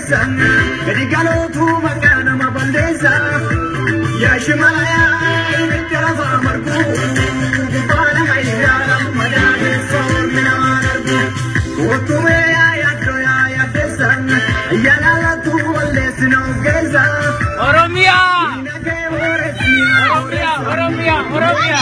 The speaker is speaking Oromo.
balleessa gadi galootu maqaa nama balleessa yaa shimalaya itti lafa margu baala hayyaala madaaleessa ormina margu kootume yaa yaaddo yaa yaaddeessa yaalaalatu balleessina ogeessa Oromia Oromia Oromia Oromia